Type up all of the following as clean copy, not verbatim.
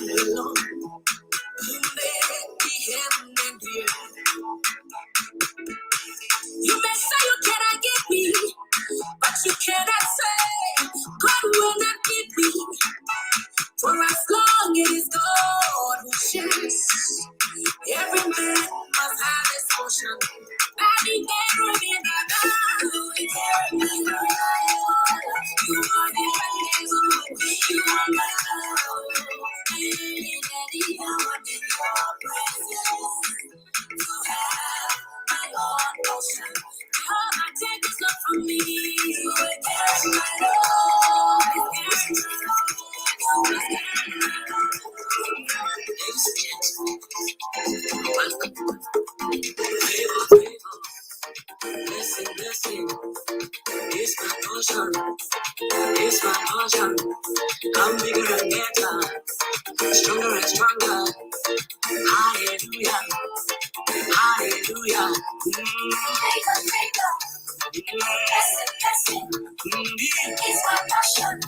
You may say you cannot get me, but you cannot say God will not get me. For as long it is God who shares, every man must have his portion. Body there will be another. You are the you are Daddy, I want in your presence. To have my own portion. All I take is love from me. You will carry my love. You carry my love. You carry my love. Blessing, blessing, it's my portion, it's my portion. I'm bigger and better, stronger and stronger. Hallelujah, hallelujah. Blessing, it's my passion,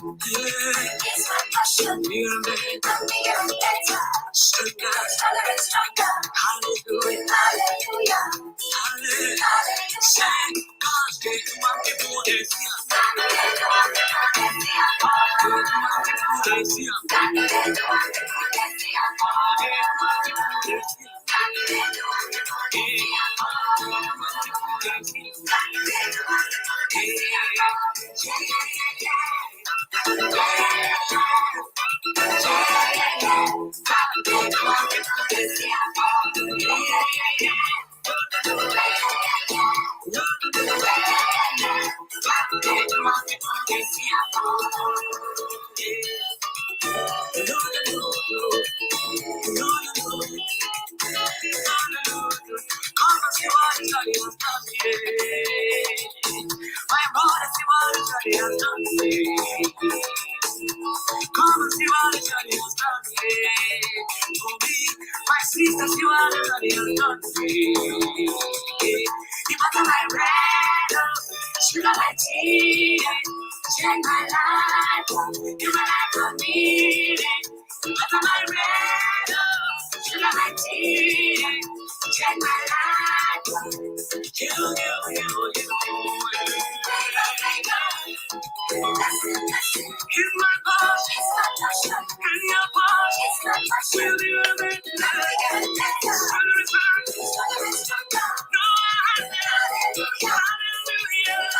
it's my passion. I'm bigger and better, stronger and stronger. Hallelujah, hallelujah, hallelujah. Say, God, take my people, Come and see what the journey has done for me. My sisters, you are the journey has done for me. You got my red, you got my tea, change my life. You my life for me. You got my red, you got my tea, change my life. You. In my boss, it's my passion. In your boss, it's my passion. Will you ever let no, hallelujah, hallelujah.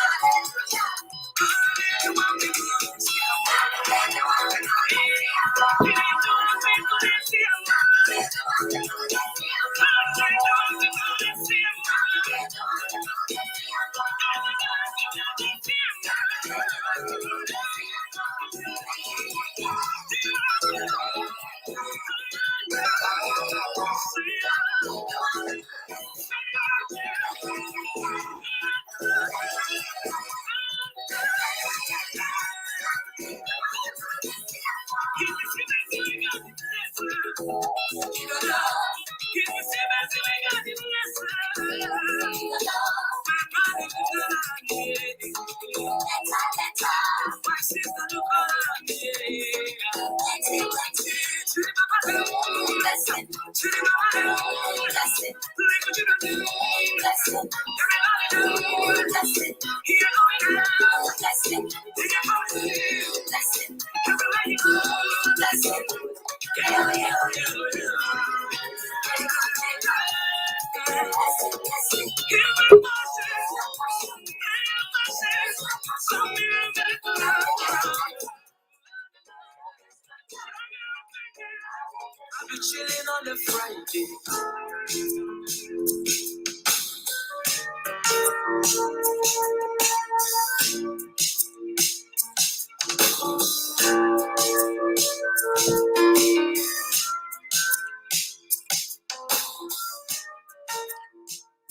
I'll be chilling on the Friday.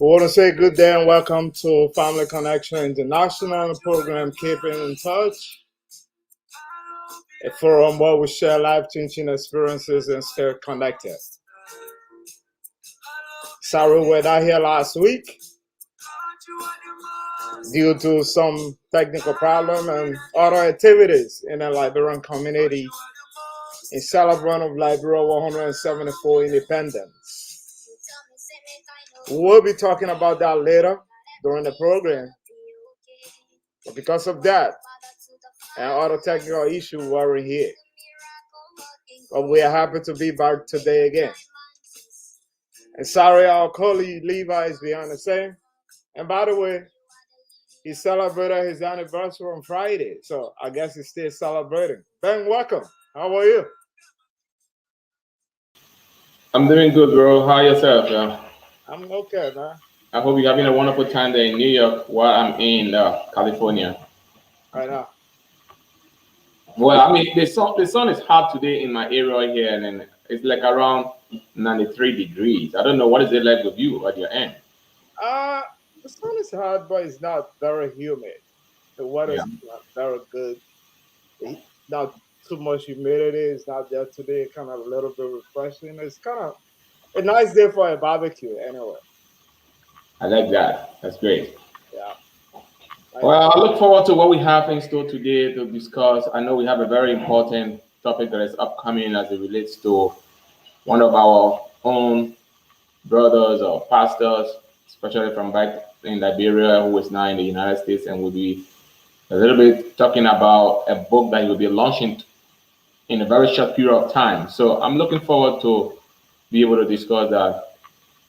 We want to say good day and welcome to Family Connection International program, Keeping in Touch, a forum where we share life-changing experiences and stay connected. Sorry we were not here last week due to some technical problem and other activities in the Liberian community in celebrant of Liberia 174 independence. We'll be talking about that later during the program. But because of that and other technical issues, we're here. But we are happy to be back today again. And sorry, our colleague Levi is behind the scene. And by the way, he celebrated his anniversary on Friday, so I guess he's still celebrating. Ben, welcome. How are you? I'm doing good, bro. How yourself? I'm okay, man. I hope you're having a wonderful time there in New York while I'm in California. Right now. Well, I mean, the sun is hot today in my area here, and then it's like around 93 degrees. I don't know what is it like with you at your end. The sun is hot, but it's not very humid. The weather Yeah, is not very good. Not too much humidity. It's not there today. Kind of a little bit refreshing. It's kind of a nice day for a barbecue, anyway. I like that. That's great. Yeah. Nice. Well, I look forward to what we have in store today to discuss. I know we have a very important topic that is upcoming as it relates to one of our own brothers or pastors, especially from back in Liberia, who is now in the United States, and will be a little bit talking about a book that he will be launching in a very short period of time. So I'm looking forward to be able to discuss that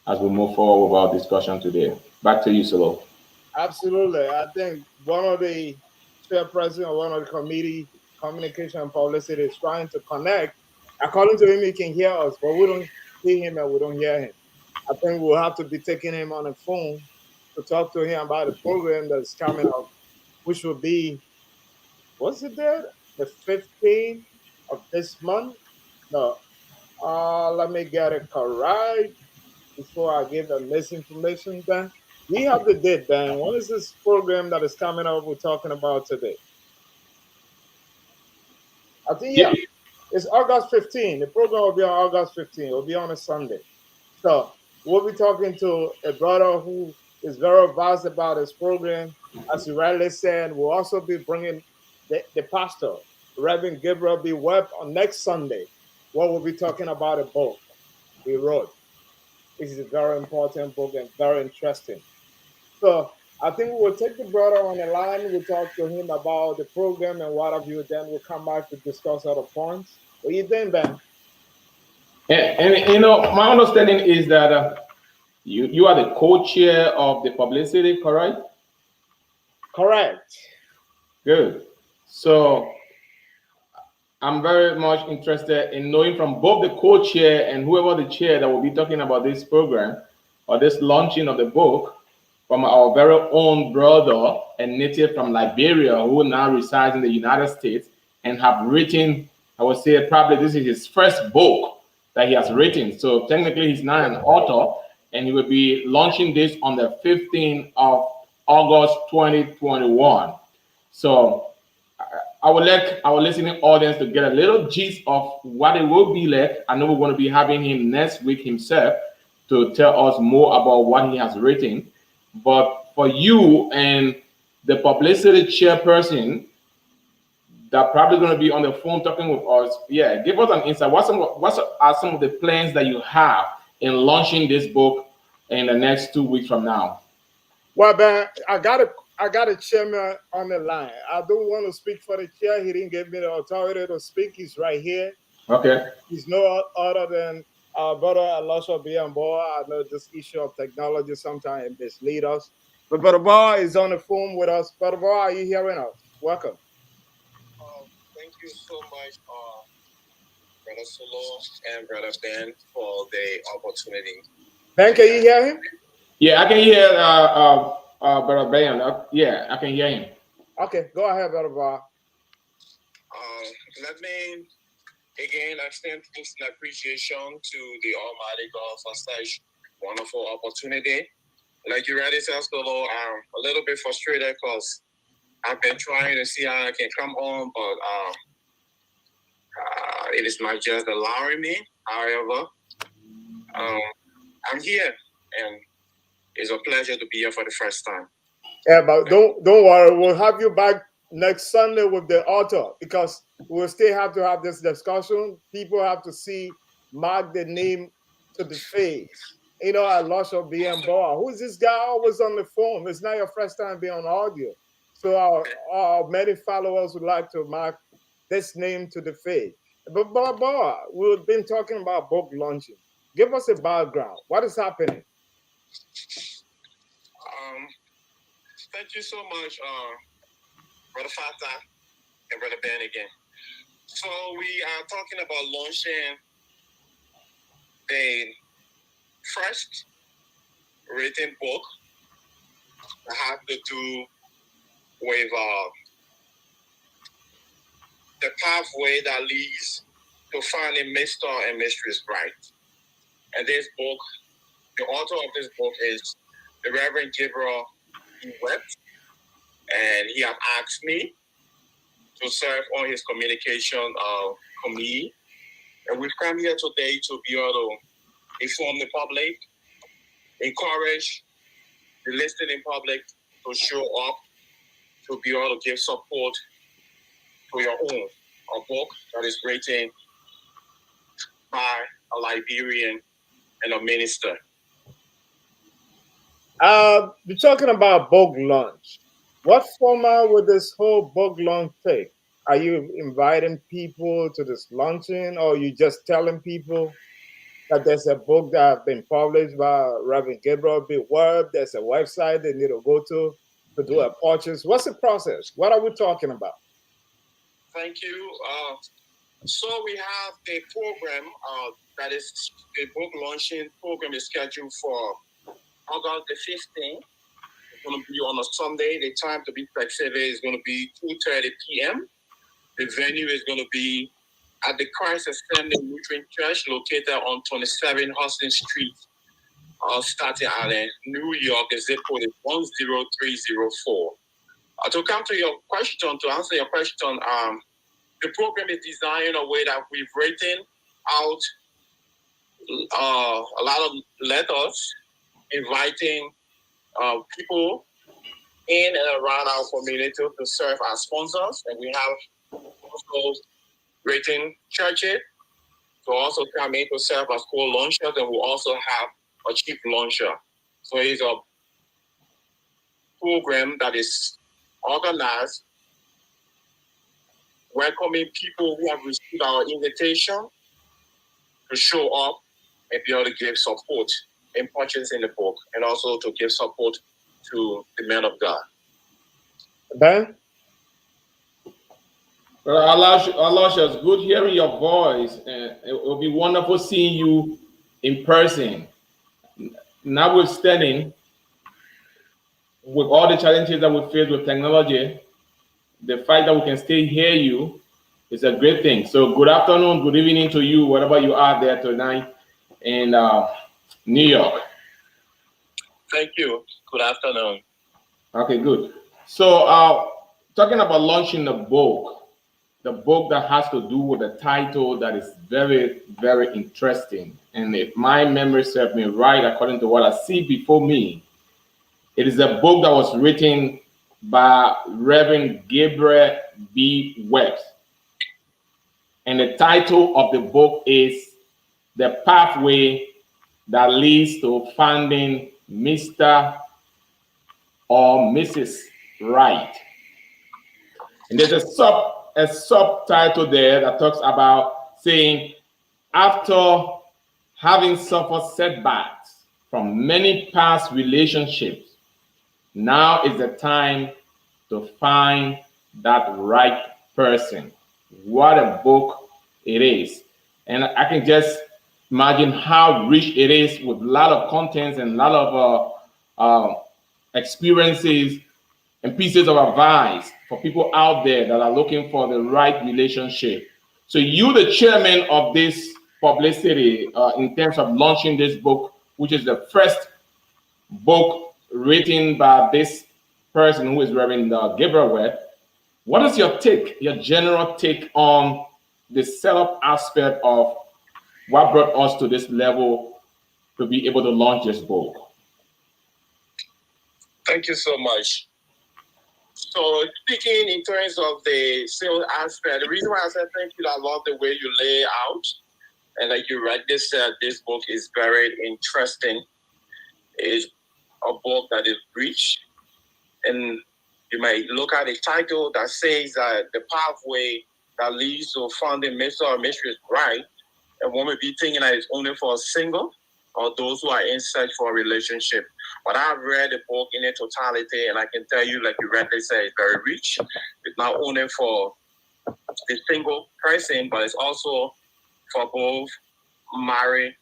as we move forward with our discussion today. Back to you, Solo. Absolutely. I think one of the chairperson or one of the committee communication and publicity is trying to connect. According to him, he can hear us, but we don't see him and we don't hear him. I think we'll have to be taking him on the phone to talk to him about the program that's coming up, which will be, what's it there? The 15th of this month? No. Let me get it correct before I give the misinformation, Ben. We have the date, Ben. What is this program that is coming up we're talking about today? I think, Yeah. yeah, it's August 15. The program will be on August 15. It will be on a Sunday. So we'll be talking to a brother who is very vast about his program. As you rightly said, we'll also be bringing the pastor, Reverend Gabriel B. Webb, on next Sunday. What we'll be talking about a book he wrote. This is a very important book and very interesting. So I think we'll take the brother on the line. We'll talk to him about the program and what have you. Then we'll come back to discuss other points. What do you think, Ben? And you know, my understanding is that you are the co-chair of the publicity, correct? Correct. Good. So I'm very much interested in knowing from both the co-chair and whoever the chair that will be talking about this program or this launching of the book from our very own brother and native from Liberia who now resides in the United States and have written, I would say probably this is his first book that he has written. So technically he's now an author and he will be launching this on the 15th of August 2021. So I would like our listening audience to get a little gist of what it will be like. I know we're going to be having him next week himself to tell us more about what he has written. But for you and the publicity chairperson that probably going to be on the phone talking with us, yeah, give us an insight. What are some of the plans that you have in launching this book in the next 2 weeks from now? Well, Ben, I got a chairman on the line. I don't want to speak for the chair. He didn't give me the authority to speak. He's right here. Okay. He's no other than our brother Elisha Biamboa. I know this issue of technology sometimes mislead us. But Brother Boa is on the phone with us. Brother Boa, are you hearing us? Welcome. Thank you so much, Brother Solo and Brother Ben, for the opportunity. Ben, can you hear him? Yeah, I can hear Brother Bayan. Yeah, I can hear him. Okay, go ahead, Brother Boa. Let me again extend thanks and appreciation to the Almighty God for such wonderful opportunity. Like you already said, Solo, I'm a little bit frustrated because I've been trying to see how I can come on, but it is not just allowing me. However, I'm here, and it's a pleasure to be here for the first time. Yeah, but don't worry. We'll have you back next Sunday with the author, because we'll still have to have this discussion. People have to see, mark the name to the face. You know, I lost your BM Boa. Who's this guy always on the phone? It's not your first time being on audio. So our many followers would like to mark this name to the face. But Boa, we've been talking about book launching. Give us a background. What is happening? Thank you so much, Brother Fata and Brother Ben again. So we are talking about launching a first written book that has to do with the pathway that leads to finding Mr. and Mistress Bright. And this book, the author of this book is the Reverend Gabriel E. Webb, and he has asked me to serve on his communication committee. And we've come here today to be able to inform the public, encourage the listening public to show up, to be able to give support to your own, a book that is written by a Liberian and a minister. You're talking about book launch. What format would this whole book launch take? Are you inviting people to this launching, or are you just telling people that there's a book that has been published by Reverend Gabriel B. Webb? There's a website they need to go to do a purchase. What's the process? What are we talking about? Thank you. So we have a program that is the book launching program is scheduled for August the 15th. It's going to be on a Sunday. The time to be flexible is going to be 2:30 p.m. The venue is going to be at the Christ Assembly Lutheran Church located on 27 Hudson Street, Staten Island, New York. The zip code is 10304. To come to your question, to answer your question, the program is designed in a way that we've written out a lot of letters inviting people in and around our community to serve as sponsors. And we have also written churches to also come in to serve as co-launchers, and we'll also have a chief launcher. So it's a program that is organized, welcoming people who have received our invitation to show up and be able to give support in purchasing the book, and also to give support to the men of God. Ben? Well, Aloysius, good hearing your voice, and it will be wonderful seeing you in person. Notwithstanding, with all the challenges that we face with technology, the fact that we can still hear you is a great thing. So good afternoon, good evening to you, wherever you are there tonight in New York. Thank you. Good afternoon. Okay, good. So talking about launching the book that has to do with a title that is very, very interesting. And if my memory serves me right, according to what I see before me, it is a book that was written by Reverend Gabriel B. Webb. And the title of the book is The Pathway That Leads to Finding Mr. or Mrs. Right. And there's a subtitle there that talks about saying, after having suffered setbacks from many past relationships, now is the time to find that right person. What a book it is. And I can just imagine how rich it is with a lot of contents and a lot of experiences and pieces of advice for people out there that are looking for the right relationship. So you, the chairman of this publicity in terms of launching this book, which is the first book written by this person who is Reverend Gabriel Webb, what is your general take on the setup aspect of what brought us to this level to be able to launch this book? Thank you so much. So speaking in terms of the sales aspect, the reason why I said thank you, I love the way you lay out. And like you read this book is very interesting. It's a book that is rich. And you might look at the title that says that the pathway that leads to finding Mr. or Mistress Right. And one may be thinking that it's only for a single or those who are in search for a relationship. But I've read the book in its totality, and I can tell you, like you read, they say it's very rich. It's not only for the single person, but it's also for both married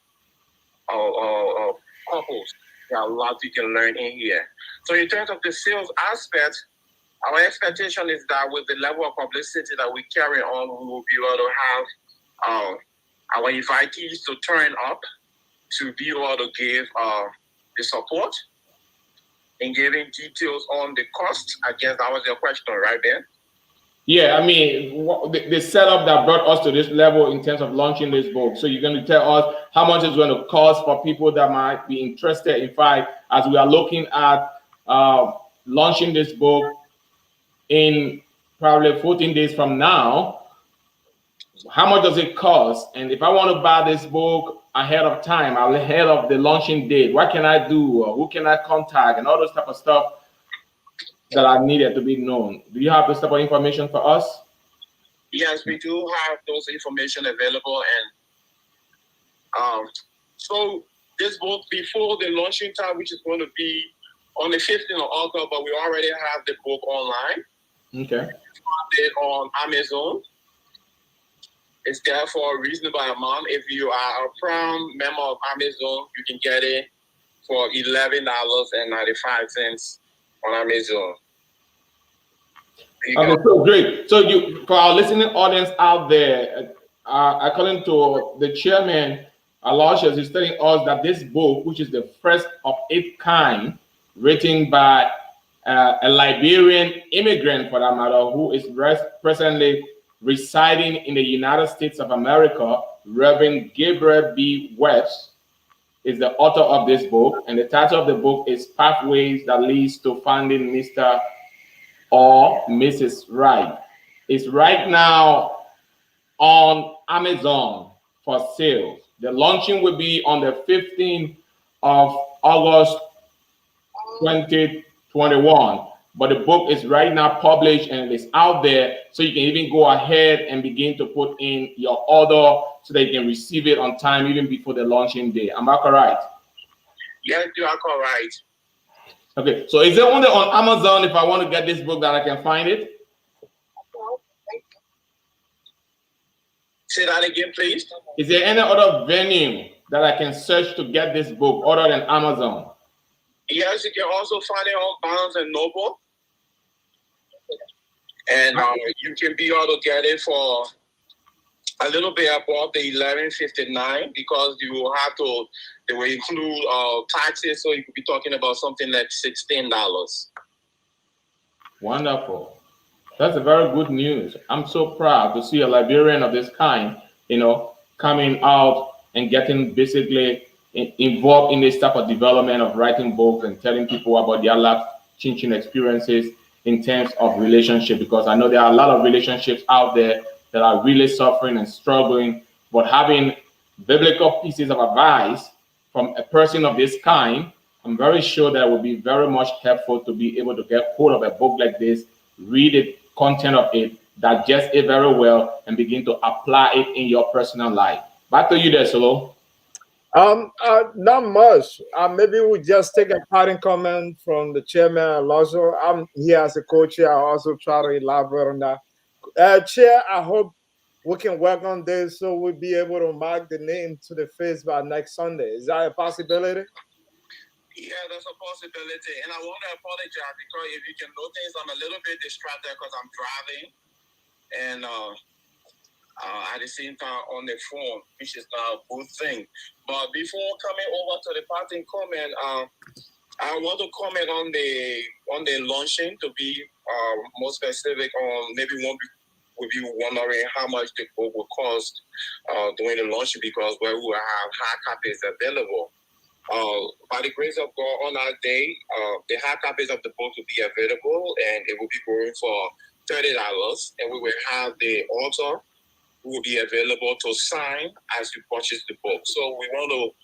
or couples. There are a lot you can learn in here. So in terms of the sales aspect, our expectation is that with the level of publicity that we carry on, we will be able to have our invitees to turn up to be able to give the support and giving details on the cost. I guess that was your question, right, Ben? Yeah, I mean, the setup that brought us to this level in terms of launching this book. So you're going to tell us how much it's going to cost for people that might be interested. In fact, as we are looking at launching this book in probably 14 days from now, how much does it cost? And if I want to buy this book ahead of time, ahead of the launching date, what can I do? Or who can I contact? And all those type of stuff that are needed to be known. Do you have this type of information for us? Yes, we do have those information available. And so this book, before the launching time, which is going to be on the 15th of August, but we already have the book online. Okay. It's on Amazon. It's there for a reasonable amount. If you are a Prime member of Amazon, you can get it for $11.95 on Amazon. Okay, so great. So you, for our listening audience out there, according to the chairman, Aloysius is telling us that this book, which is the first of its kind, written by a Liberian immigrant, for that matter, who is presently residing in the United States of America, Reverend Gabriel B. West, is the author of this book. And the title of the book is Pathways That Leads to Finding Mr. or Mrs. Right. It's right now on Amazon for sale. The launching will be on the 15th of August 2021. But the book is right now published and it's out there, so you can even go ahead and begin to put in your order so that you can receive it on time even before the launching day. Am I correct? Yes, you are correct. Okay, so is it only on Amazon if I want to get this book that I can find it? Say that again, please. Is there any other venue that I can search to get this book other than Amazon? Yes, you can also find it on Barnes and Noble. And you can be able to get it for a little bit above the $11.59 because you will have to, they will include taxes, so you could be talking about something like $16. Wonderful. That's a very good news. I'm so proud to see a Liberian of this kind, coming out and getting basically involved in this type of development of writing books and telling people about their life-changing experiences in terms of relationship, because I know there are a lot of relationships out there that are really suffering and struggling, but having biblical pieces of advice from a person of this kind, I'm very sure that it will be very much helpful to be able to get hold of a book like this, read the content of it, digest it very well, and begin to apply it in your personal life. Back to you there, Solo. Not much. Maybe we just take a parting comment from the chairman, Alonso. I'm here as a co-chair. I also try to elaborate on that. Chair, I hope we can work on this so we'll be able to mark the name to the face by next Sunday. Is that a possibility? Yeah, that's a possibility. And I want to apologize because if you can notice, I'm a little bit distracted because I'm driving. And at the same time on the phone, which is not a good thing. But before coming over to the parting comment, I want to comment on the launching, to be more specific on maybe one will be wondering how much the book will cost during the launch, because we will have hard copies available. By the grace of God, on that day, the hard copies of the book will be available, and it will be going for $30. And we will have the author who will be available to sign as you purchase the book. So we want to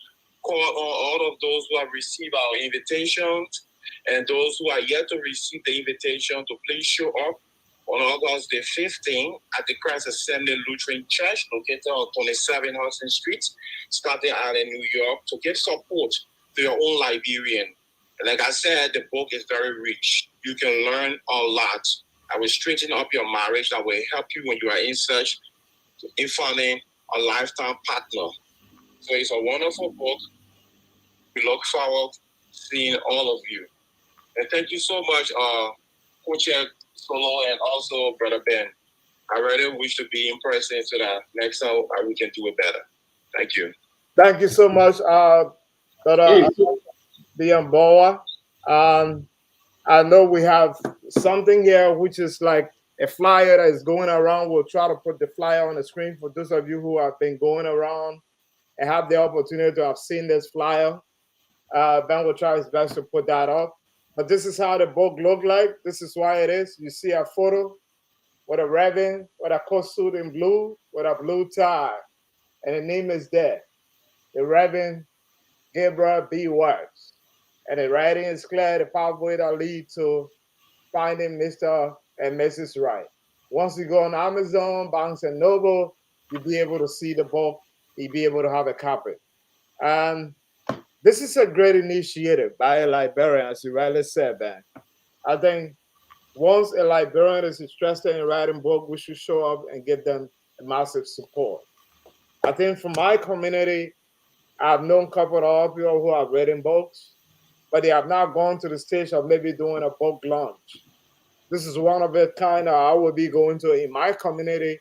call on all of those who have received our invitations and those who are yet to receive the invitation to please show up on August the 15th at the Christ Assembly Lutheran Church located on 27 Hudson Street, starting out in New York, to give support to your own librarian. And like I said, the book is very rich. You can learn a lot. I will straighten up your marriage. That will help you when you are in search in finding a lifetime partner. So it's a wonderful book. We look forward to seeing all of you. And thank you so much, Co-Chair Solo and also Brother Ben. I really wish to be in person so that next time we can do it better. Thank you. Thank you so much, Brother Biamboa. I know we have something here which is like a flyer that is going around. We'll try to put the flyer on the screen for those of you who have been going around and have the opportunity to have seen this flyer. Ben will try his best to put that up. But this is how the book looked like. This is why it is. You see a photo with a reverend, with a coat suit in blue, with a blue tie. And the name is there. The Reverend Gabriel B. Works. And the writing is clear, the pathway that lead to finding Mr. and Mrs. Right. Once you go on Amazon, Barnes & Noble, you'll be able to see the book. You'll be able to have a copy. And this is a great initiative by a librarian, as you rightly said, Ben. I think once a librarian is interested in writing books, we should show up and give them a massive support. I think from my community, I've known a couple of other people who have written books, but they have not gone to the stage of maybe doing a book launch. This is one of the kind that I would be going to in my community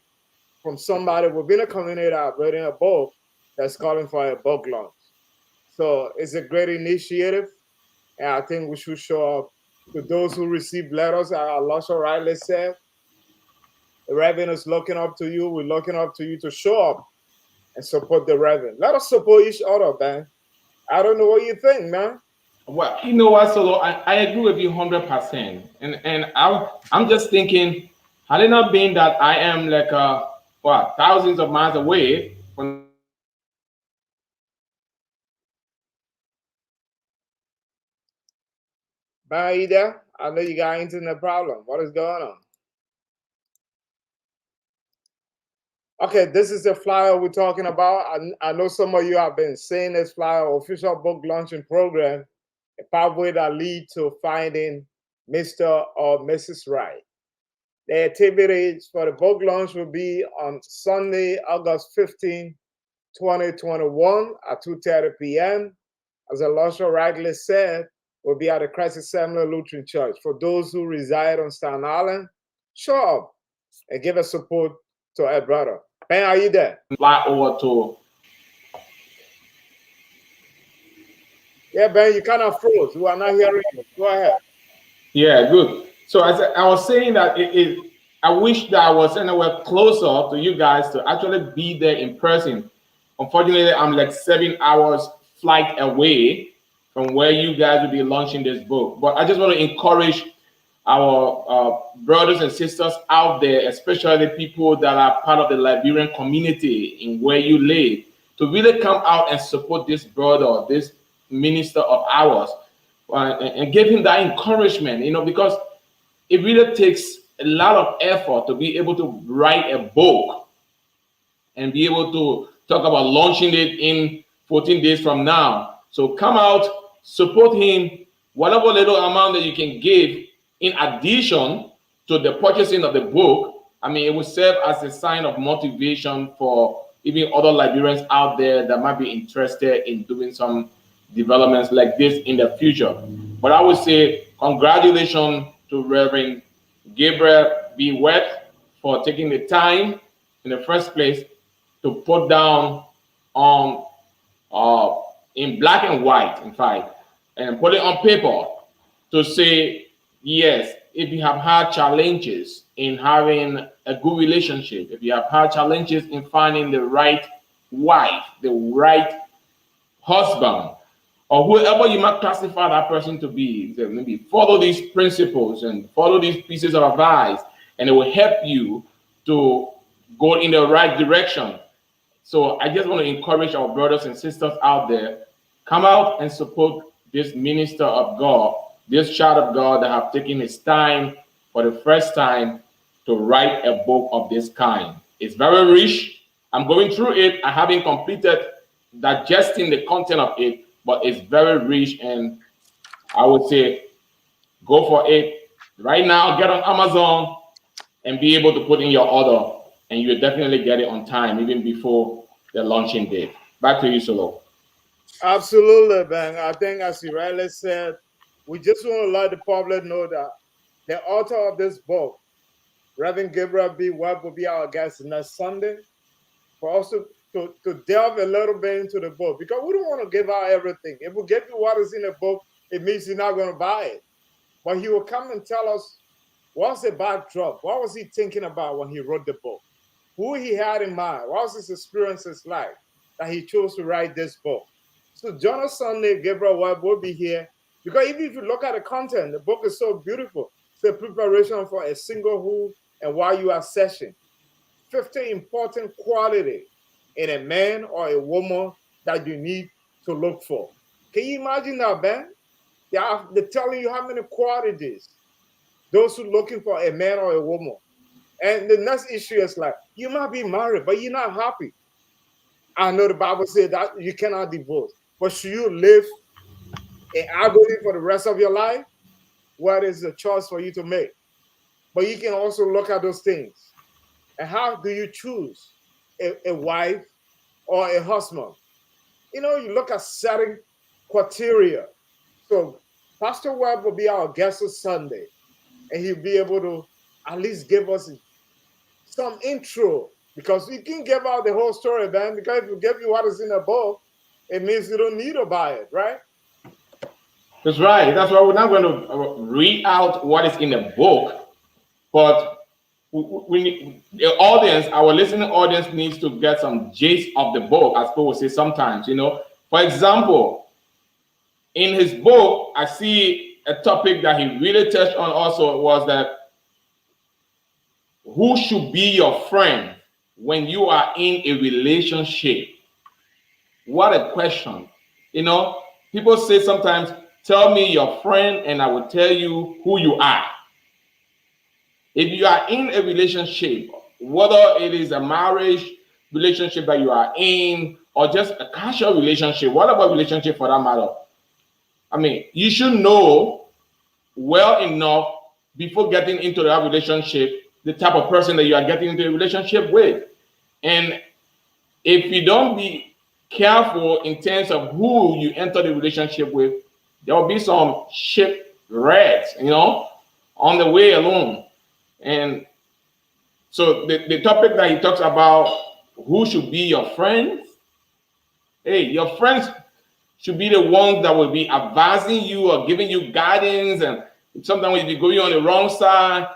from somebody within a community that have written a book that's calling for a book launch. So it's a great initiative, and I think we should show up to those who receive letters. Lasha rightly said, the Reverend is looking up to you. We're looking up to you to show up and support the Reverend. Let us support each other, man. I don't know what you think, man. Well, you know what, Solo, I agree with you 100%. And I'm just thinking, had it not been that I am like thousands of miles away from Maida, I know you got internet problem. What is going on? Okay, this is the flyer we're talking about. I know some of you have been seeing this flyer, official book launching program, a pathway that lead to finding Mr. or Mrs. Right. The activities for the book launch will be on Sunday, August 15, 2021 at 2:30 p.m. As Lasha rightly said, will be at the Christ Assembly Lutheran Church. For those who reside on Staten Island, show up and give us support to our brother. Ben, are you there? fly over to. Yeah, Ben, you kind of froze. We are not hearing you. Go ahead. Yeah, good. So as I was saying that I wish that I was anywhere closer to you guys to actually be there in person. Unfortunately, I'm like 7 hours flight away from where you guys will be launching this book. But I just want to encourage our brothers and sisters out there, especially people that are part of the Liberian community in where you live, to really come out and support this brother, this minister of ours, and give him that encouragement, because it really takes a lot of effort to be able to write a book and be able to talk about launching it in 14 days from now. So come out, support him, whatever little amount that you can give in addition to the purchasing of the book. I mean, it will serve as a sign of motivation for even other Liberians out there that might be interested in doing some developments like this in the future. But I would say congratulations to Reverend Gabriel B. Webb for taking the time in the first place to put down on in black and white, in fact, and put it on paper to say, yes, if you have had challenges in having a good relationship, if you have had challenges in finding the right wife, the right husband, or whoever you might classify that person to be, maybe follow these principles and follow these pieces of advice, and it will help you to go in the right direction. So I just want to encourage our brothers and sisters out there, come out and support this minister of God, this child of God that have taken his time for the first time to write a book of this kind. It's very rich. I'm going through it. I haven't completed digesting the content of it, but it's very rich, and I would say go for it right now. Get on Amazon and be able to put in your order, and you'll definitely get it on time, even before the launching date. Back to you, Solo. Absolutely, man. I think, as you rightly said, we just want to let the public know that the author of this book, Reverend Gabriel B. Webb, will be our guest next Sunday for us to delve a little bit into the book, because we don't want to give out everything. If we give you what is in the book, it means you're not going to buy it. But he will come and tell us what's the backdrop, what was he thinking about when he wrote the book, who he had in mind, what was his experiences like that he chose to write this book. So join us Sunday. Gabriel Webb will be here, because even if you look at the content, the book is so beautiful. It's a preparation for a singlehood and while you are session. 50 important qualities in a man or a woman that you need to look for. Can you imagine that, Ben? They're telling you how many qualities those who are looking for a man or a woman. And the next issue is like, you might be married, but you're not happy. I know the Bible says that you cannot divorce, but should you live in agony for the rest of your life? What is the choice for you to make? But you can also look at those things. And how do you choose a wife or a husband? You know, you look at certain criteria. So Pastor Webb will be our guest on Sunday, and he'll be able to at least give us some intro, because we can give out the whole story, man. Because if we give you what is in the book, it means you don't need to buy it, right? That's right. That's why we're not going to read out what is in the book, but we need, the audience, our listening audience, needs to get some gist of the book, as people say sometimes. You know, for example, in his book, I see a topic that he really touched on also was that who should be your friend when you are in a relationship? What a question. You know, people say sometimes, tell me your friend and I will tell you who you are. If you are in a relationship, whether it is a marriage relationship that you are in or just a casual relationship, whatever relationship for that matter, I mean, you should know well enough before getting into that relationship the type of person that you are getting into a relationship with. And if you don't be careful in terms of who you enter the relationship with, there will be some shipwrecks, you know, on the way along. And so the topic that he talks about, who should be your friends? Hey, your friends should be the ones that will be advising you or giving you guidance. And sometimes when you're going on the wrong side,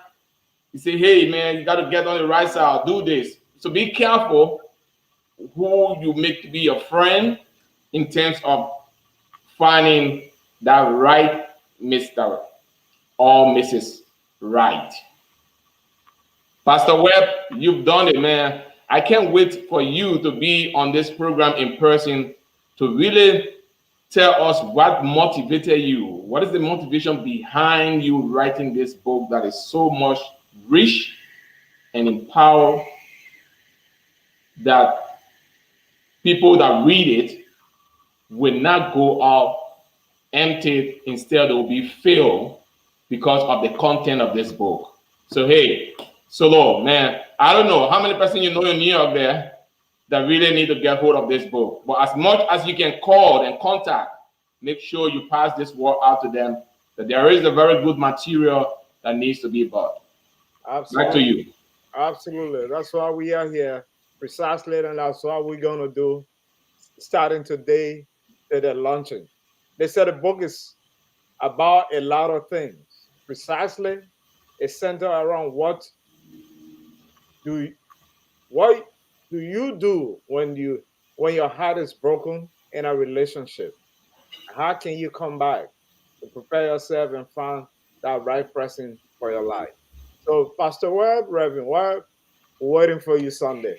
you say, hey, man, you got to get on the right side, do this. So be careful who you make to be your friend in terms of finding that right Mr. or Mrs. Right. Pastor Webb, you've done it, man. I can't wait for you to be on this program in person to really tell us what motivated you. What is the motivation behind you writing this book that is so much rich and empower that people that read it will not go out empty. Instead, they will be filled because of the content of this book. So, hey, Solo, man, I don't know how many person you know in New York there that really need to get hold of this book. But as much as you can call and contact, make sure you pass this word out to them that there is a very good material that needs to be bought. Absolutely. Back to you. Absolutely. That's why we are here, precisely, and that's what we're going to do starting today to the launching. They said the book is about a lot of things. Precisely, it's centered around what do you do when your heart is broken in a relationship? How can you come back to prepare yourself and find that right person for your life? So, Pastor Webb, Reverend Webb, waiting for you Sunday.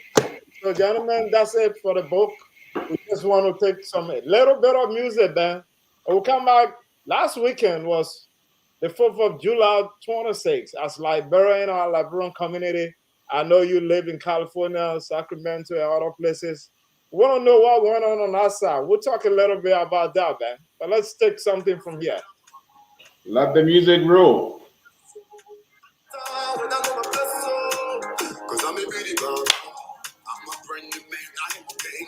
So, gentlemen, that's it for the book. We just want to take some little bit of music then. And we'll come back. Last weekend was the 4th of July 26 as Liberian in our Liberian community. I know you live in California, Sacramento, and other places. We want to know what went on that side. We'll talk a little bit about that, man. But let's take something from here. Let the music roll. Cause I'm a beauty man. I'm a brand new man. I am a king.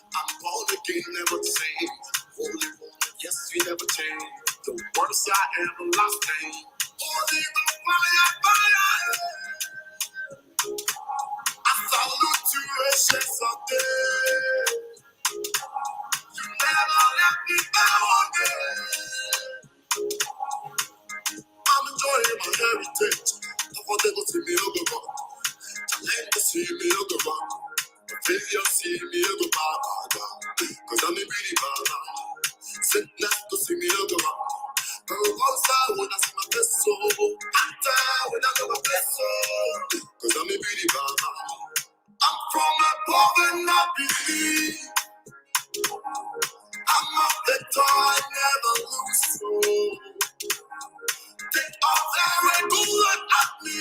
I'm born again, never the same. Holy woman, yes, we never change. The worst I ever lost name. Holy fire. I salute you, ancient Sunday. You never let me down again. I'm enjoying my heritage. I want them to see me on the rock. Let me see me on the rock. Feel you see me on the rock. Cause I'm a beauty man. Sit next to see me on the rock. Girl, outside when I see my best soul. I'm down when I know my best soul. Cause I'm a beauty man. I'm from above and not beneath. I'm a victor, I never lose. So take all that red bullet at me.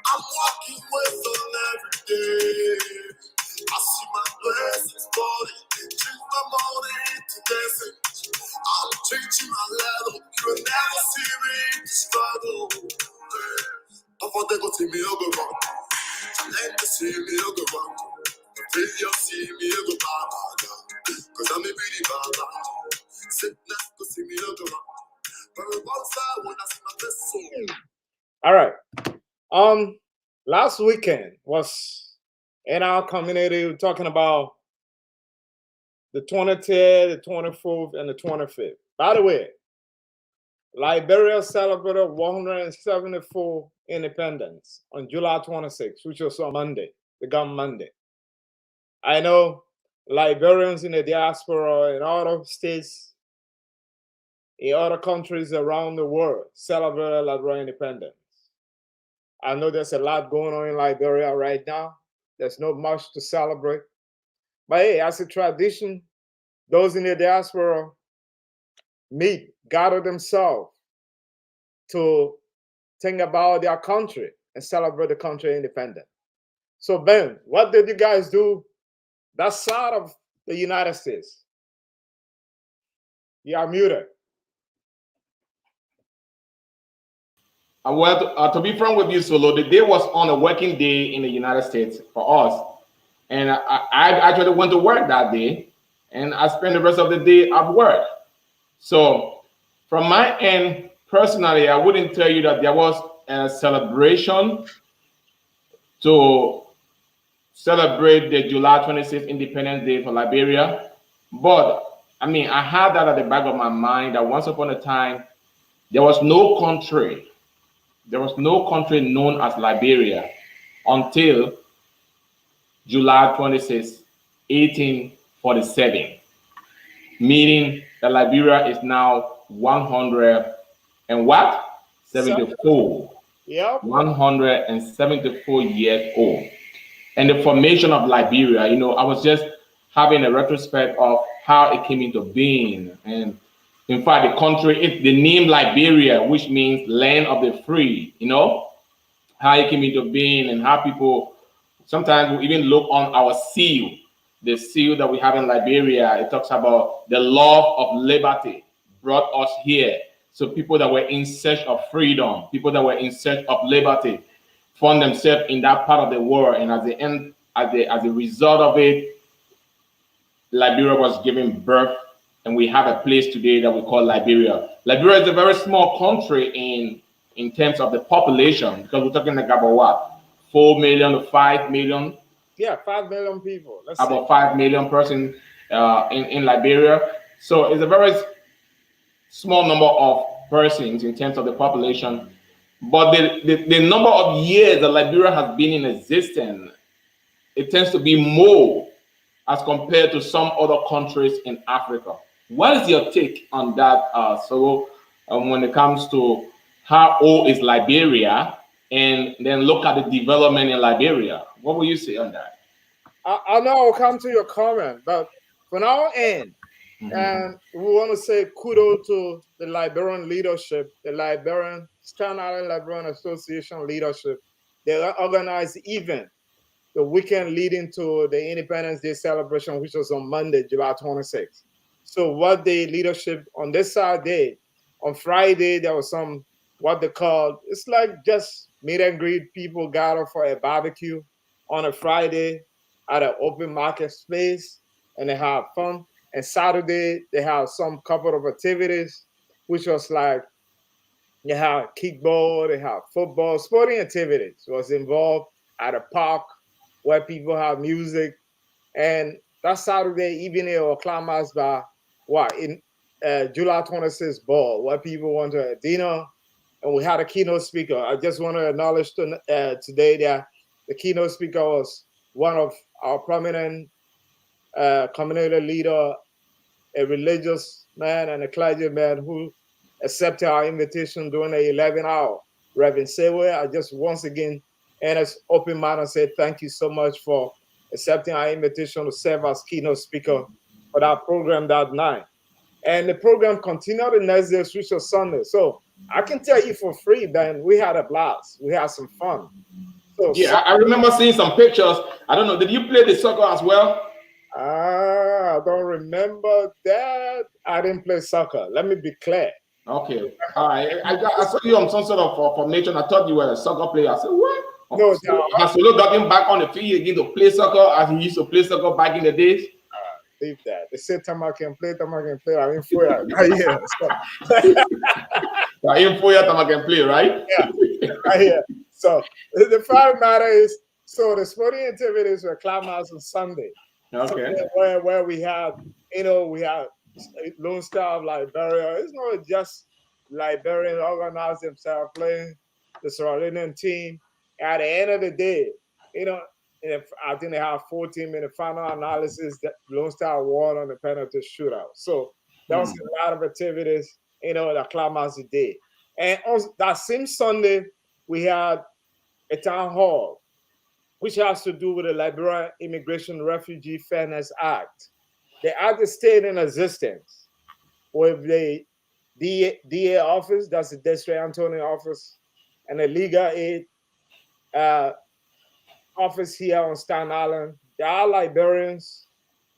I'm walking with them every day. I see my blessings falling, drink my morning to dancing. I'm changing my level, you'll never see me struggle. Before they go see me on the rock, let me see me on the rock. Feel you see me on the rock, cause I'm a beauty baba. Sit next to see me on the rock. But outside when I see my best soul. All right. Last weekend was in our community. We're talking about the 23rd, the 24th, and the 25th. By the way, Liberia celebrated 174 independence on July 26th, which was on Monday, the gum Monday. I know Liberians in the diaspora in other states, in other countries around the world celebrated Liberian independence. I know there's a lot going on in Liberia right now. There's not much to celebrate. But hey, as a tradition, those in the diaspora meet, gather themselves to think about their country and celebrate the country independent. So Ben, what did you guys do that side of the United States? You are muted. Well, to be frank with you, Solo, the day was on a working day in the United States for us. And I actually went to work that day, and I spent the rest of the day at work. So from my end, personally, I wouldn't tell you that there was a celebration to celebrate the July 26th Independence Day for Liberia. But, I mean, I had that at the back of my mind that once upon a time, there was no country known as Liberia until July 26, 1847, meaning that Liberia is now 100 and what? 74. Yep. 174 years old. And the formation of Liberia, I was just having a retrospect of how it came into being. And in fact, the country, the name Liberia, which means land of the free, how it came into being and how people sometimes we even look on our seal, the seal that we have in Liberia. It talks about the love of liberty brought us here. So people that were in search of freedom, people that were in search of liberty, found themselves in that part of the world. And as a result of it, Liberia was given birth. And we have a place today that we call Liberia. Liberia is a very small country in terms of the population, because we're talking like about what? 4 million to 5 million? Yeah, 5 million people. About 5 million persons in Liberia. So it's a very small number of persons in terms of the population. But the number of years that Liberia has been in existence, it tends to be more as compared to some other countries in Africa. What is your take on that, so when it comes to how old is Liberia, and then look at the development in Liberia? What will you say on that? I know I'll come to your comment, but from our end, and we want to say kudos to the Liberian leadership, the Liberian Staten Island Liberian Association leadership. They organized the event the weekend leading to the Independence Day celebration, which was on Monday, July 26th. So what the leadership on this side did, on Friday, there was some, what they call, it's like just meet and greet, people gather for a barbecue on a Friday at an open market space, and they have fun. And Saturday, they have some couple of activities, which was like, they have kickball, they have football, sporting activities was involved at a park where people have music. And that Saturday evening or climax by in July 26th ball, where people went to a dinner, and we had a keynote speaker. I just want to acknowledge today that the keynote speaker was one of our prominent community leader, a religious man and a clergyman who accepted our invitation during the 11 hour. Reverend Sewe, I just once again, and as open mind and say thank you so much for accepting our invitation to serve as keynote speaker for that program that night. And the program continued the next day, which was Sunday. So I can tell you for free, Ben, we had a blast. We had some fun. So, yeah, I remember seeing some pictures. I don't know, did you play the soccer as well? I don't remember that. I didn't play soccer. Let me be clear. Okay. All right. I saw you on some sort of formation. I thought you were a soccer player. I said, what? No, Has Solo got him back on the field again to play soccer as he used to play soccer back in the days? Leave that. They said time I can play, time I can play. I mean, for you. Time I can play, right? Yeah. So the fact matter is, so the sporting activities were climax on Sunday. Okay. So where we had, we had Lone Star of Liberia. It's not just Liberians organize themselves playing the surrounding team. At the end of the day, I think they have 4 teams in the final analysis that Lone Star won on the penalty shootout. So that was a lot of activities, that climax the day. And on that same Sunday, we had a town hall, which has to do with the Liberian Immigration Refugee Fairness Act. The act is still in existence with the DA office, that's the District Attorney office, and the legal aid office here on Staten Island. There are Liberians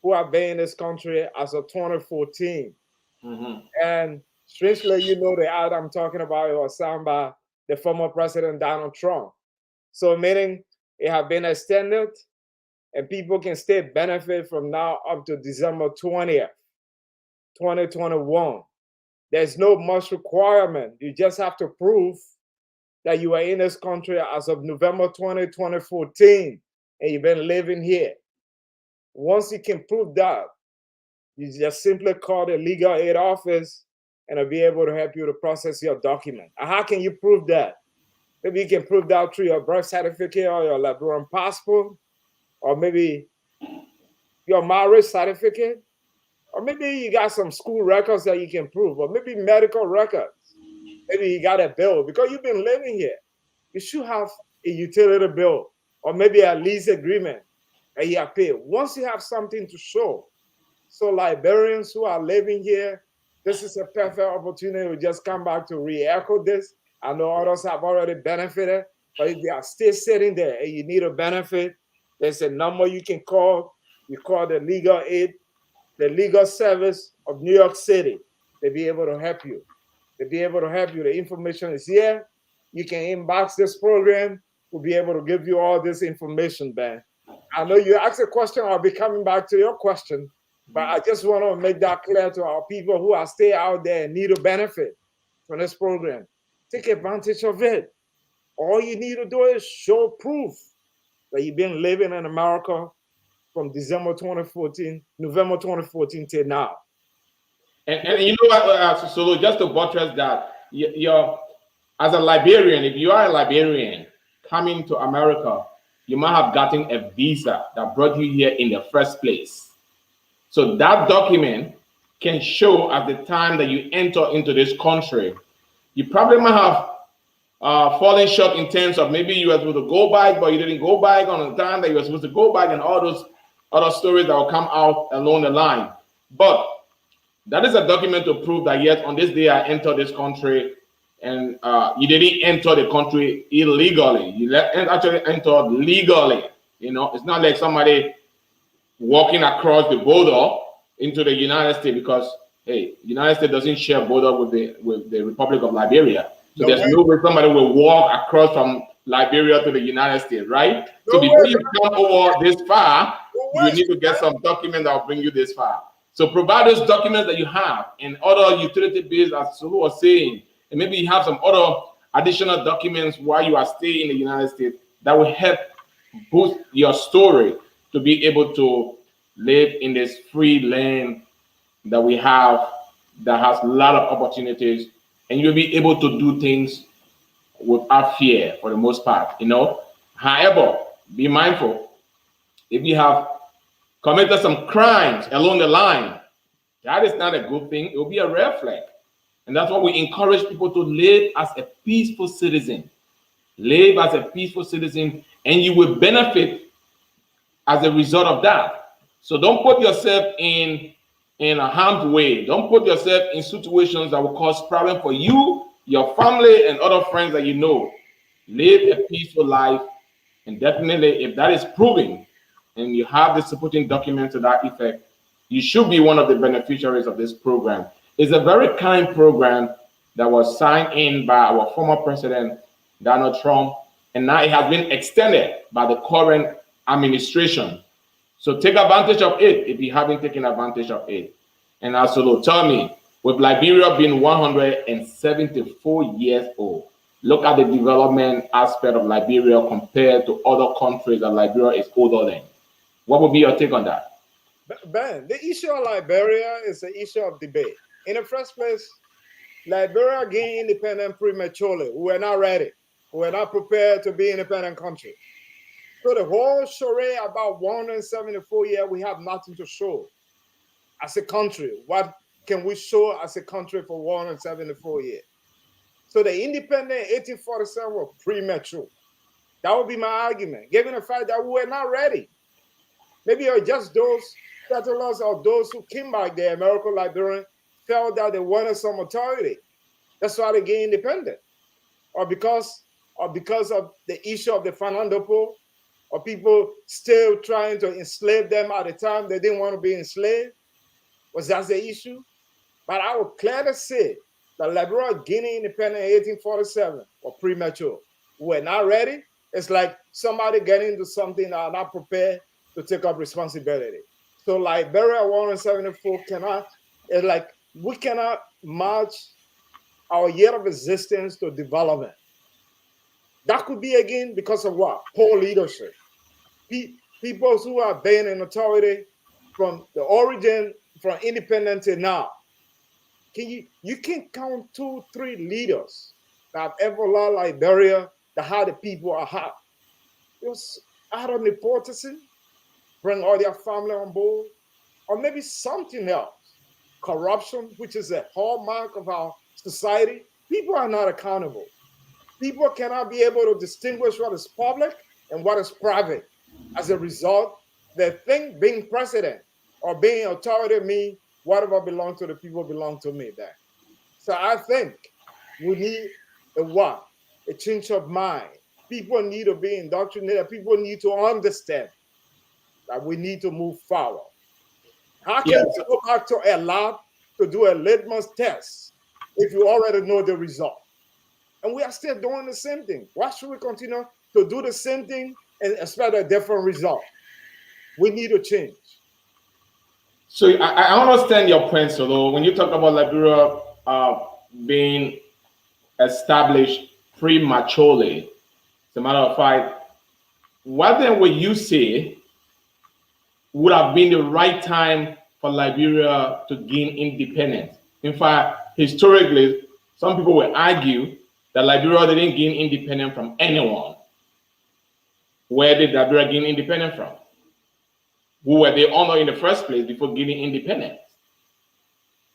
who have been in this country as of 2014. And strangely, the act I'm talking about was signed by the former President Donald Trump. So meaning it has been extended and people can still benefit from now up to December 20th, 2021. There's no much requirement. You just have to prove that you are in this country as of November 20, 2014, and you've been living here. Once you can prove that, you just simply call the legal aid office and they'll be able to help you to process your document. And how can you prove that? Maybe you can prove that through your birth certificate or your Liberian passport, or maybe your marriage certificate, or maybe you got some school records that you can prove, or maybe medical records. Maybe you got a bill because you've been living here. You should have a utility bill or maybe a lease agreement that you have paid. Once you have something to show, so Liberians who are living here, this is a perfect opportunity to just come back to re-echo this. I know others have already benefited, but if they are still sitting there and you need a benefit, there's a number you can call. You call the legal aid, the legal service of New York City. They'll be able to help you. They'll be able to help you. The information is here. You can inbox this program. We'll be able to give you all this information, Ben. I know you asked a question. I'll be coming back to your question, but I just want to make that clear to our people who are still out there and need a benefit from this program. Take advantage of it. All you need to do is show proof that you've been living in America from November 2014 till now. And you know what, so just to buttress that, you're as a Liberian, if you are a Liberian coming to America, you might have gotten a visa that brought you here in the first place. So that document can show at the time that you enter into this country, you probably might have fallen short in terms of maybe you were supposed to go back, but you didn't go back on the time that you were supposed to go back, and all those other stories that will come out along the line. But that is a document to prove that yes, on this day I entered this country, and you didn't enter the country illegally. You actually entered legally. You know, it's not like somebody walking across the border into the United States, because hey, the United States doesn't share border with the Republic of Liberia. So there's no way somebody will walk across from Liberia to the United States, right? So before you come over this far, you need to get some document that will bring you this far. So provide those documents that you have and other utility bills, as Sulu was saying, and maybe you have some other additional documents while you are staying in the United States that will help boost your story to be able to live in this free land that we have that has a lot of opportunities, and you'll be able to do things without fear for the most part, you know. However, be mindful, if you have committed some crimes along the line, that is not a good thing. It will be a red flag. And that's why we encourage people to live as a peaceful citizen. Live as a peaceful citizen, and you will benefit as a result of that. So don't put yourself in a harm's way. Don't put yourself in situations that will cause problem for you, your family, and other friends that you know. Live a peaceful life, and definitely, if that is proven, and you have the supporting documents to that effect, you should be one of the beneficiaries of this program. It's a very kind program that was signed in by our former president, Donald Trump, and now it has been extended by the current administration. So take advantage of it if you haven't taken advantage of it. And also, tell me, with Liberia being 174 years old, look at the development aspect of Liberia compared to other countries that Liberia is older than. What would be your take on that? Ben, the issue of Liberia is an issue of debate. In the first place, Liberia gained independence prematurely. We were not ready. We were not prepared to be an independent country. So the whole charade about 174 years, we have nothing to show as a country. What can we show as a country for 174 years? So the independence in 1847 was premature. That would be my argument, given the fact that we were not ready. Maybe just those settlers or those who came back there, American Liberians, felt that they wanted some authority. That's why they gained independence. Or because of the issue of the Fanandopo, or people still trying to enslave them at the time they didn't want to be enslaved. Was that the issue? But I would clearly say that Liberia gaining independence in 1847 was premature. We were not ready. It's like somebody getting into something that are not prepared to take up responsibility. So Liberia 174 we cannot match our year of existence to development. That could be again because of what? Poor leadership. People who are being in authority from the origin, from independence to now. You can count 2, 3 leaders that have ever led Liberia that had the people are hot. It was out of nepotism, bring all their family on board, or maybe something else. Corruption, which is a hallmark of our society. People are not accountable. People cannot be able to distinguish what is public and what is private. As a result, they think being president or being authority means whatever belongs to the people belongs to me. Then. So I think we need a change of mind. People need to be indoctrinated. People need to understand that we need to move forward. How can you go back to a lab to do a litmus test if you already know the result? And we are still doing the same thing. Why should we continue to do the same thing and expect a different result? We need to change. So I understand your point, Solo. When you talk about Liberia being established prematurely, as a matter of fact, what then would you say would have been the right time for Liberia to gain independence? In fact, historically, some people will argue that Liberia didn't gain independence from anyone. Where did Liberia gain independence from? Who were they under in the first place before gaining independence?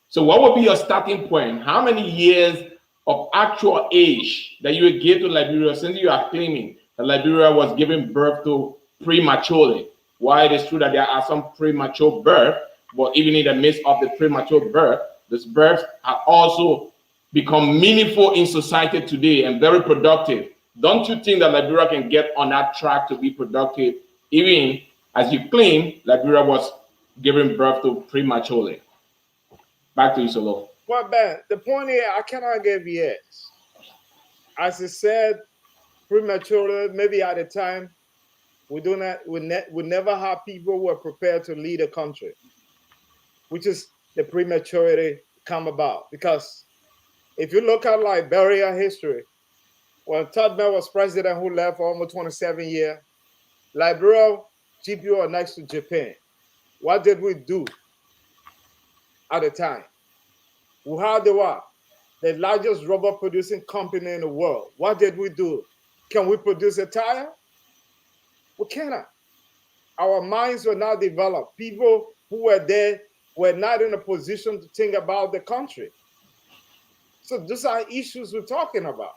So what would be your starting point? How many years of actual age that you would give to Liberia, since you are claiming that Liberia was giving birth to prematurely? While it is true that there are some premature birth, but even in the midst of the premature birth, these births have also become meaningful in society today and very productive. Don't you think that Liberia can get on that track to be productive, even as you claim Liberia was giving birth to prematurely? Back to you, Solo. Well, Ben, the point here, I cannot give yes. As I said, prematurely, maybe at the time, we never have people who are prepared to lead a country, which is the prematurity come about. Because if you look at Liberia history, when Tubman was president, who left for almost 27 years, Liberia, GPO are next to Japan. What did we do at the time? We had the largest rubber producing company in the world. What did we do? Can we produce a tire? We cannot. Our minds were not developed. People who were there were not in a position to think about the country. So these are issues we're talking about.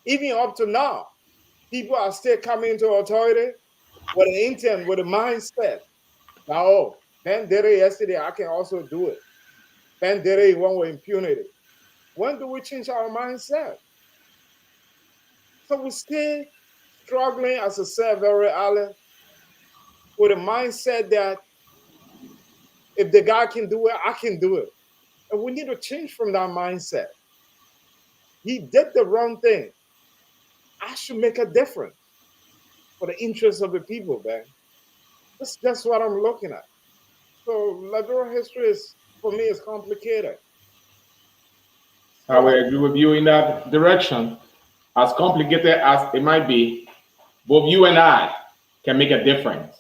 Even up to now, people are still coming into authority with an intent, with a mindset. Now, oh, Ben did it yesterday, I can also do it. Ben did it one with impunity. When do we change our mindset? So we still struggling, as I said very early, with a mindset that if the guy can do it, I can do it. And we need to change from that mindset. He did the wrong thing. I should make a difference for the interest of the people, man. That's what I'm looking at. So Liberia history is, for me, is complicated. I will agree with you in that direction. As complicated as it might be, both you and I can make a difference.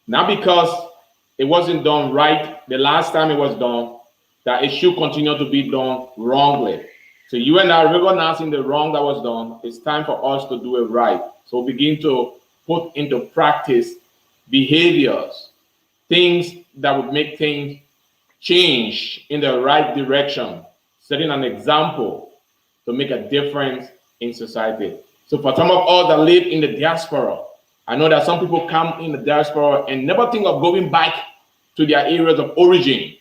Not because it wasn't done right the last time it was done, that it should continue to be done wrongly. So you and I recognizing the wrong that was done, it's time for us to do it right. So begin to put into practice behaviors, things that would make things change in the right direction, setting an example to make a difference in society. So for some of us that live in the diaspora, I know that some people come in the diaspora and never think of going back to their areas of origin,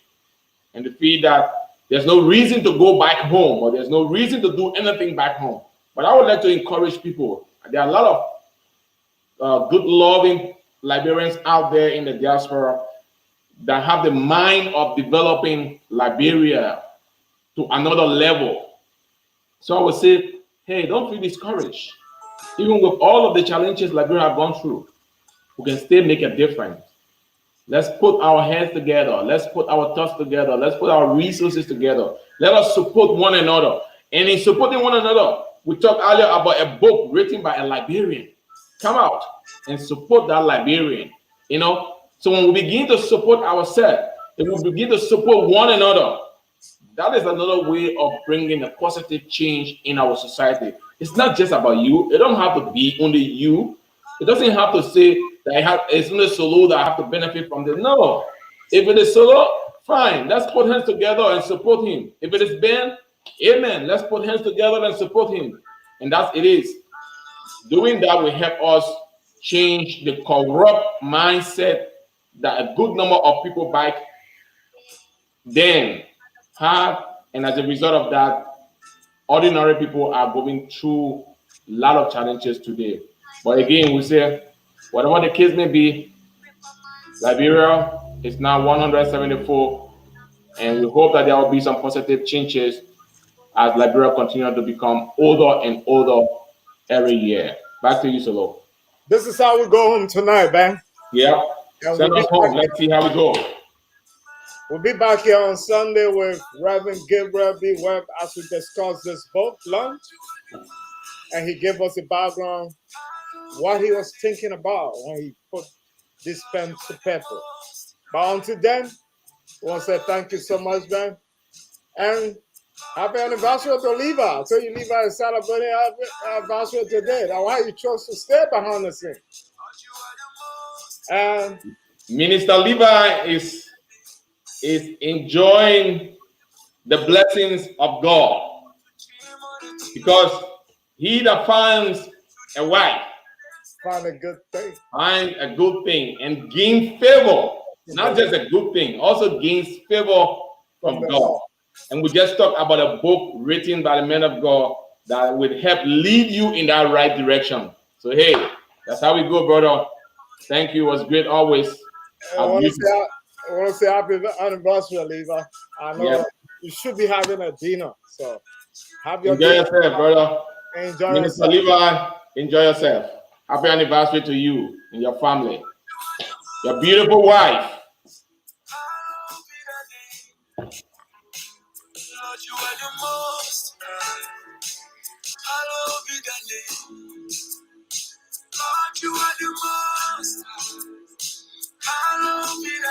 and they feel that there's no reason to go back home, or there's no reason to do anything back home. But I would like to encourage people. There are a lot of good, loving Liberians out there in the diaspora that have the mind of developing Liberia to another level. So I would say, hey, don't feel discouraged. Even with all of the challenges Liberia have gone through, we can still make a difference. Let's put our hands together. Let's put our thoughts together. Let's put our resources together. Let us support one another. And in supporting one another, we talked earlier about a book written by a Liberian. Come out and support that Liberian. You know, so when we begin to support ourselves, and we begin to support one another, that is another way of bringing a positive change in our society. It's not just about you. It don't have to be only you. It doesn't have to say that it's only Solo that I have to benefit from this. No. If it is Solo, fine. Let's put hands together and support him. If it is Ben, amen. Let's put hands together and support him. And that's it is. Doing that will help us change the corrupt mindset that a good number of people back then have. And as a result of that, ordinary people are going through a lot of challenges today. But again, we say, whatever the case may be, Liberia is now 174, and we hope that there will be some positive changes as Liberia continues to become older and older every year. Back to you, Solo. This is how we go home tonight, man. Yeah. Send us home. Let's see how we go. We'll be back here on Sunday with Reverend Gabriel B. Webb as we discuss this book, Lunch. And he gave us a background, what he was thinking about when he put this pen to paper. But until then, I want to say thank you so much, man. And Happy anniversary to Levi. So you Levi is celebrating happy anniversary today. Now why you chose to stay behind the scene? And Minister Levi is enjoying the blessings of God, because he that finds a wife find a good thing. finds a good thing and gains favor. Not just a good thing, also gains favor from God. And we just talked about a book written by the man of God that would help lead you in that right direction. So hey, that's how we go, brother. Thank you. It was great always. I want to say happy anniversary, Levi. I know you should be having a dinner. So have your enjoy yourself, brother. Enjoy Minister yourself. Levi, enjoy yourself. Happy anniversary to you and your family. Your beautiful wife. Lord, you are the most. Hallowed be thy name. Lord, you are the most. Hallowed be thy name.